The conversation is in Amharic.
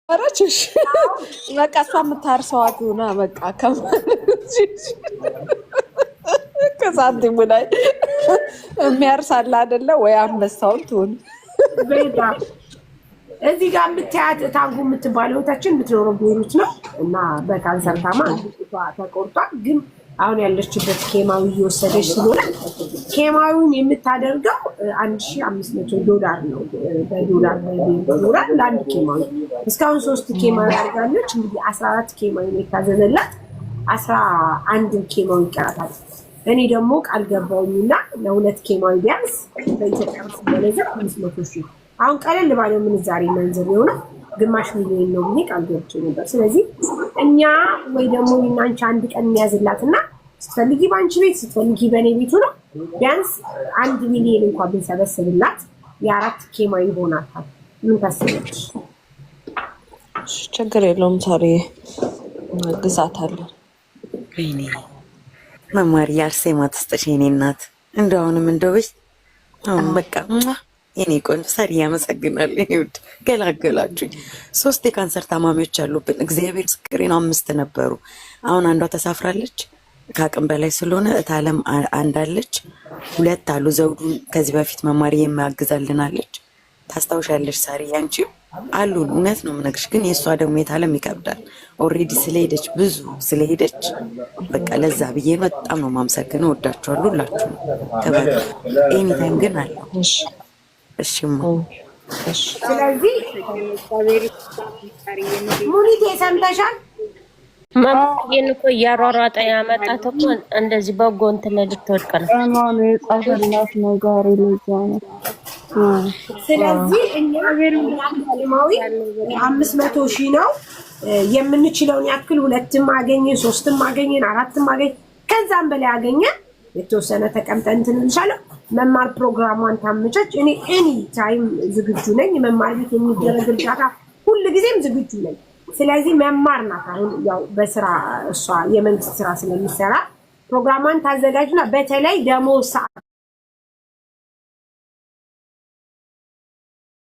አረችሽ በቃ እሷ የምታርሰዋት ሆና በቃ ከሳንቲሙ ላይ የሚያርሳላ አይደለ ወይ አንበሳውን ትሆን እዚህ ጋር የምታያት ታንጉ የምትባለው እህታችን የምትኖረው ቤሩት ነው እና በካንሰር ታማ ተቆርጧል። ግን አሁን ያለችበት ኬማዊ እየወሰደች ስለሆነ ኬማዊውን የምታደርገው $1500 ነው። በዶላር በዶላር ለአንድ ኬማዊ እስካሁን 3 ኬማዊ አድርጋለች። እንግዲህ 14 ኬማዊ ነው የታዘዘላት፣ 11 ኬማዊ ይቀራታል። እኔ ደግሞ ቃል ገባሁኝና ለ2 ኬማዊ ቢያንስ በኢትዮጵያ ውስጥ በለዘብ 500,000 አሁን ቀለል ባለው ምንዛሬ መንዘር የሆነ ግማሽ ሚሊዮን ነው ብዬ ቃል ገብቼ ነበር። ስለዚህ እኛ ወይ ደግሞ እናንቺ አንድ ቀን እንያዝላትና ስትፈልጊ ባንቺ ቤት ስትፈልጊ በኔ ቤቱ ነው ቢያንስ 1 ሚሊዮን እንኳን ብንሰበስብላት የ4 ኬማዊ ይሆናታል። ምን ታስቢያለሽ? ችግር የለውም ታሪ ግዛታለሁ። ወይኔ መማር ያርሴማ ተስጠሽ የኔ እናት እንደው አሁንም እንደውስ አሁን በቃ የኔ ቆንጆ ሳሪ ያመሰግናለሁ። ይሁድ ገላገላችሁኝ። 3 የካንሰር ታማሚዎች አሉብን። እግዚአብሔር ምስክሬን 5 ነበሩ። አሁን አንዷ ተሳፍራለች ከአቅም በላይ ስለሆነ እታለም አንዳለች 2 አሉ። ዘውዱን ከዚህ በፊት መማሪ የሚያግዛልናለች ታስታውሻለሽ ሳሪ? ያንቺ አሉን። እውነት ነው የምነግርሽ። ግን የእሷ ደግሞ የታለም ይከብዳል። ኦልሬዲ ስለሄደች ብዙ ስለሄደች በቃ ለዛ ብዬ በጣም ነው የማመሰግነው። ወዳችኋለሁ ሁላችሁ። ተባለ ኤኒታይም ግን አለ። እሺማ ስለዚህ ሙኒቴ ሰምተሻል? ማማዬን እኮ እያሯሯጠ ያመጣት እኮ እንደዚህ በጎ እንትን ልትወድቅ ነው። ማማ የጻፈላት ነገር ልጅ ነው። ስለዚህ እኛ ሀሊማዊ 500,000 ነው የምንችለውን ያክል 2ም አገኘን 3ም አገኘን 4ም አገኘን ከዛም በላይ አገኘን የተወሰነ ተቀምጠን እንትን እንሻለው። መማር ፕሮግራሟን ታመቻች። እኔ ኤኒ ታይም ዝግጁ ነኝ። መማር ቤት የሚደረግ እርዳታ ሁሉ ጊዜም ዝግጁ ነኝ። ስለዚህ መማር ናት። አሁን ያው በስራ እሷ የመንግስት ስራ ስለሚሰራ ፕሮግራሟን ታዘጋጅና በተለይ ደሞዝ ሰዓት